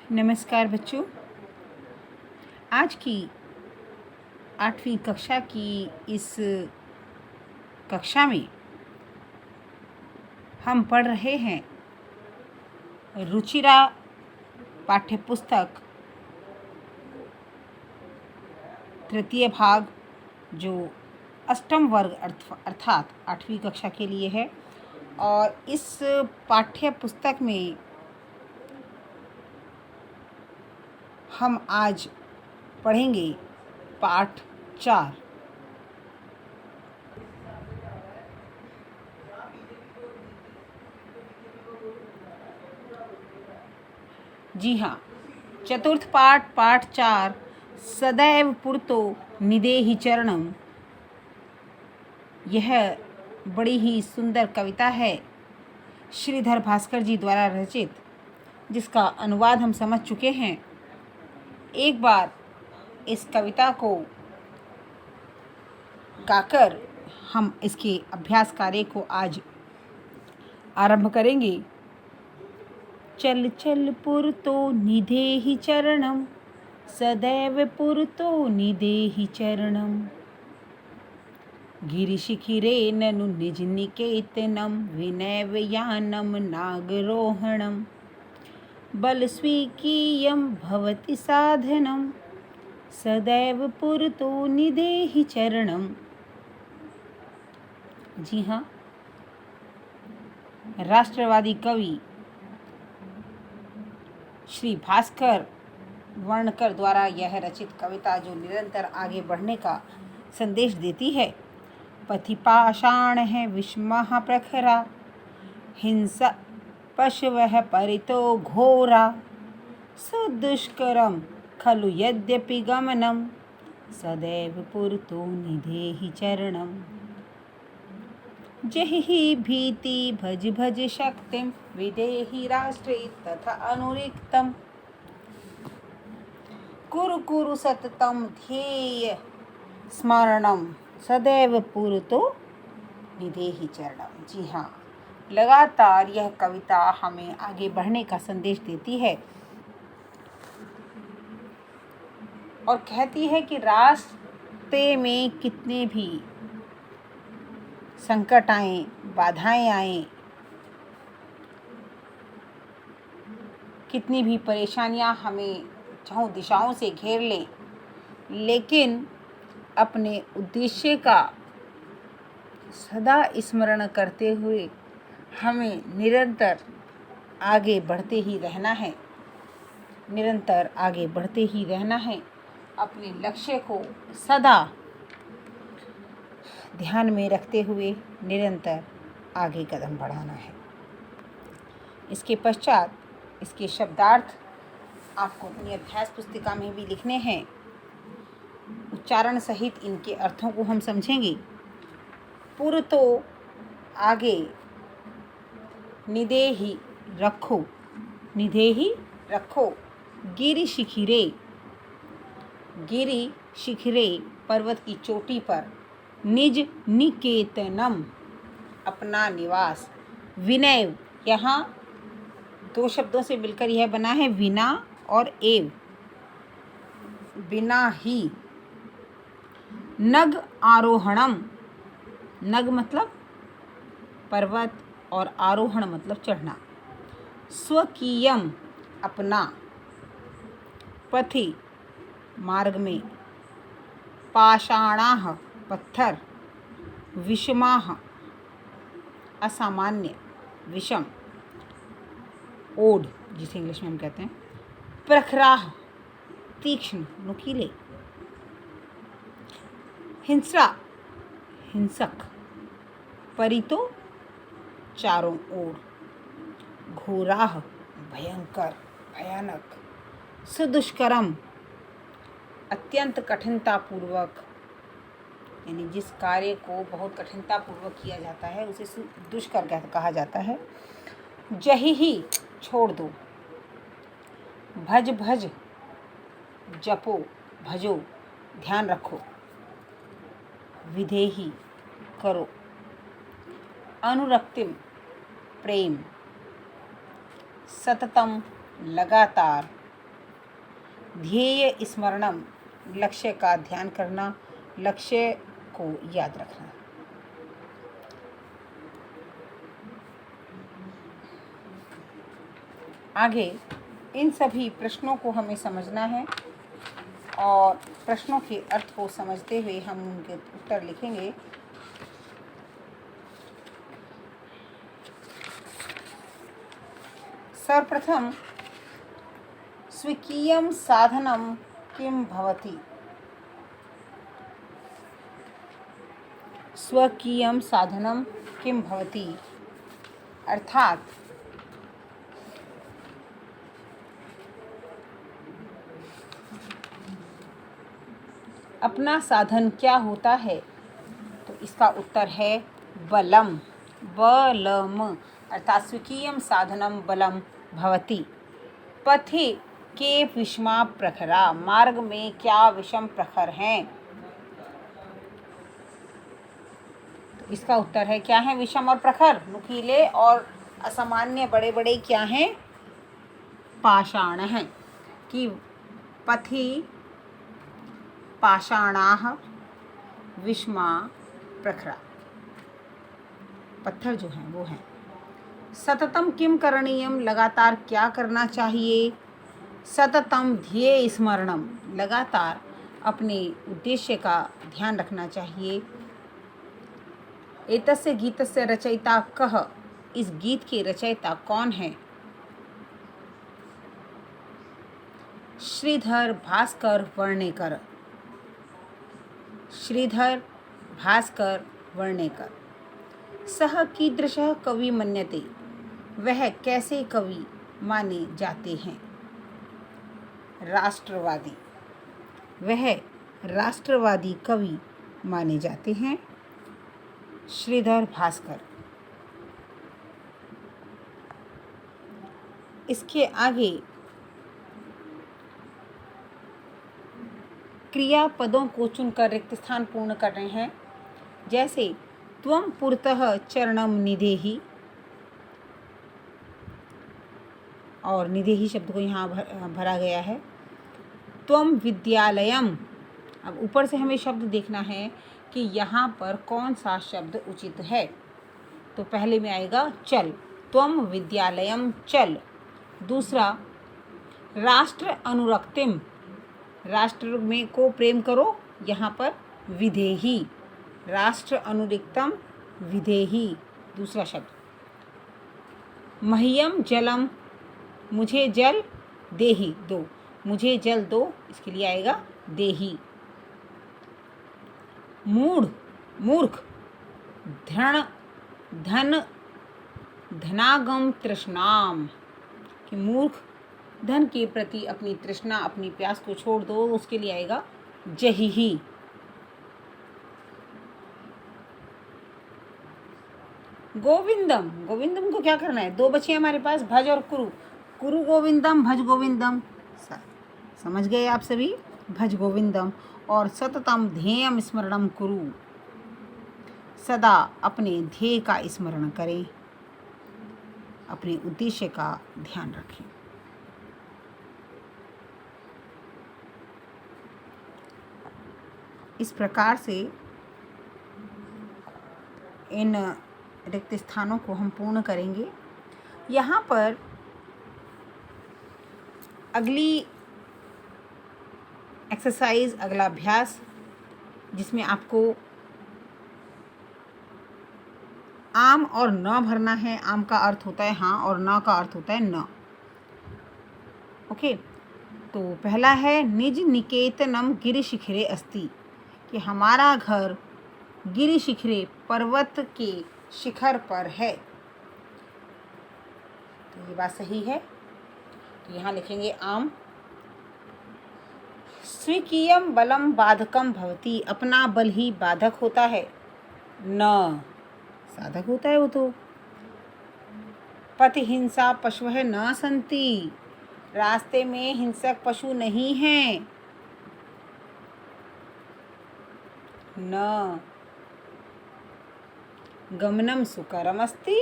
नमस्कार बच्चों। आज की 8वीं कक्षा की इस कक्षा में हम पढ़ रहे हैं रुचिरा पाठ्यपुस्तक तृतीय भाग, जो अष्टम वर्ग अर्थात 8वीं कक्षा के लिए है। और इस पाठ्य पुस्तक में हम आज पढ़ेंगे पाठ 4। जी हाँ, चतुर्थ पाठ 4 सदैव पुरतो निदेहि चरणम। यह बड़ी ही सुंदर कविता है, श्रीधर भास्कर जी द्वारा रचित, जिसका अनुवाद हम समझ चुके हैं। एक बार इस कविता को गाकर हम इसके अभ्यास कार्य को आज आरंभ करेंगे। चल चल पुरतो निदेहि चरणम, सदैव पुरतो निदेहि चरणम। गिरिशिखिरे ननु निज निकेतनम, विनय यानम नागरोहणम। बल स्वीकीयम भवति साधनम, सदैव पुरतो निदेहि चरणम। जी हाँ, राष्ट्रवादी कवि श्री भास्कर वर्णकर द्वारा यह रचित कविता, जो निरंतर आगे बढ़ने का संदेश देती है। पथि पाषाण है विषमः प्रखरा, हिंसा पशवः परितो घोरा। सुदुष्करम खलु यद्यपि गमनम, सदैव पुरतो निदेहि चरणम। जहि भीति भज भज शक्तिम, विदेहि राष्ट्रे तथा अनुरिक्तम। कुरु कुरु सततम ध्येय स्मरणम, सदैव पुरतो निदेहि चरणम। जी हाँ, लगातार यह कविता हमें आगे बढ़ने का संदेश देती है और कहती है कि रास्ते में कितने भी संकट आए, बाधाएं आए, कितनी भी परेशानियां हमें चारों दिशाओं से घेर लें, लेकिन अपने उद्देश्य का सदा स्मरण करते हुए हमें निरंतर आगे बढ़ते ही रहना है। निरंतर आगे बढ़ते ही रहना है। अपने लक्ष्य को सदा ध्यान में रखते हुए निरंतर आगे कदम बढ़ाना है। इसके पश्चात इसके शब्दार्थ आपको अपनी अभ्यास पुस्तिका में भी लिखने हैं। उच्चारण सहित इनके अर्थों को हम समझेंगे। पुरतो आगे, निदेहि रखो, निदेहि रखो। गिरि शिखिरे, गिरि शिखिरे पर्वत की चोटी पर। निज निकेतनम अपना निवास। विनय, यहाँ 2 शब्दों से मिलकर यह बना है, विना और एव, बिना ही। नग आरोहणम, नग मतलब पर्वत और आरोहण मतलब चढ़ना। स्वकीयम अपना, पथि मार्ग में। पाषाणाः पत्थर, विषमाः असामान्य, विषम, ओड जिसे इंग्लिश में हम कहते हैं। प्रखराः तीक्ष्ण, नुकीले। हिंसा हिंसक, परितो चारों ओर। घोराः भयंकर, भयानक। सुदुष्करम अत्यंत कठिनतापूर्वक, यानी जिस कार्य को बहुत कठिनतापूर्वक किया जाता है उसे दुष्कर कहा जाता है। जहि ही छोड़ दो। भज भज जपो, भजो ध्यान रखो। विधेहि करो। अनुरक्तिम प्रेम। सततम लगातार। ध्येय स्मरणम, लक्ष्य का ध्यान करना, लक्ष्य को याद रखना। आगे इन सभी प्रश्नों को हमें समझना है और प्रश्नों के अर्थ को समझते हुए हम उनके उत्तर लिखेंगे। सर्वप्रथम, स्वकीयं साधनं किं भवति? स्वकीयं साधनं किं भवति अर्थात अपना साधन क्या होता है? तो इसका उत्तर है बलम। बलम अर्थात स्वकीयं साधनं बलम भवति। पथे के विषमा प्रखरा, मार्ग में क्या विषम प्रखर हैं? तो इसका उत्तर है, क्या है विषम और प्रखर? नुकीले और असामान्य बड़े बड़े क्या हैं? पाषाण हैं। कि पथि पाषाणाः विषमा प्रखरा, पत्थर जो हैं वो हैं। सततम किम करणीयम, लगातार क्या करना चाहिए? सततम ध्येय स्मरणम, लगातार अपने उद्देश्य का ध्यान रखना चाहिए। एतस्य गीतस्य रचयिता कः, इस गीत के रचयिता कौन है? श्रीधर भास्कर वर्णेकर। श्रीधर भास्कर वर्णेकर। सः कीदृशः कवि मन्यते, वह कैसे कवि माने जाते हैं? राष्ट्रवादी, वह राष्ट्रवादी कवि माने जाते हैं। श्रीधर भास्कर। इसके आगे क्रियापदों को चुनकर रिक्त स्थान पूर्ण कर रहे हैं। जैसे त्वं पुरतः चरणम निदेहि, और निदेहि शब्द को यहाँ भरा गया है। त्वं विद्यालयम, अब ऊपर से हमें शब्द देखना है कि यहाँ पर कौन सा शब्द उचित है। तो पहले में आएगा चल, त्वं विद्यालयम चल। दूसरा, राष्ट्र अनुरक्तिम, राष्ट्र में को प्रेम करो, यहाँ पर विधेहि, राष्ट्र अनुरिक्तम विधेहि दूसरा शब्द। मह्यम जलम, मुझे जल देहि दो, मुझे जल दो, इसके लिए आएगा देहि। मूढ़ मूर्ख, धन धनागम तृष्णाम, कि मूर्ख धन के प्रति अपनी तृष्णा, अपनी प्यास को छोड़ दो, उसके लिए आएगा जहिहि। गोविंदम, गोविंदम को क्या करना है? दो बचे हमारे पास, भज और कुरु। कुरु गोविंदम, भज गोविंदम, समझ गए आप सभी? भज गोविंदम। और सततम ध्येयम स्मरणम कुरु, सदा अपने ध्येय का स्मरण करें, अपने उद्देश्य का ध्यान रखें। इस प्रकार से इन रिक्त स्थानों को हम पूर्ण करेंगे। यहाँ पर अगली एक्सरसाइज, अगला अभ्यास, जिसमें आपको आम और न भरना है। आम का अर्थ होता है हाँ और न का अर्थ होता है न। ओके, तो पहला है निज निकेतनम गिरिशिखरे अस्ति, कि हमारा घर गिरिशिखरे, पर्वत के शिखर पर है। तो ये बात सही है, तो यहाँ लिखेंगे आम। स्वीकीयम बलम बाधकम भवति, अपना बल ही बाधक होता है, न साधक होता है वो तो। पथ हिंसा पशुः न सन्ति, रास्ते में हिंसक पशु नहीं हैं, न। गमनम सुकरम अस्ति,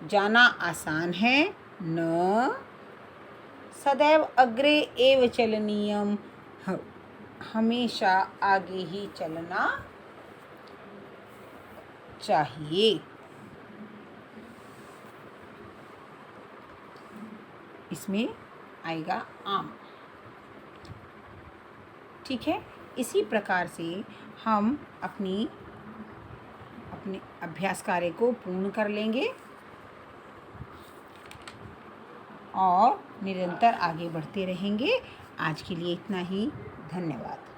जाना आसान है, न। सदैव अग्रे एव चलनीयम, हमेशा आगे ही चलना चाहिए। इसमें आएगा आम। ठीक है, इसी प्रकार से हम अपने अभ्यास कार्य को पूर्ण कर लेंगे और निरंतर आगे बढ़ते रहेंगे। आज के लिए इतना ही। धन्यवाद।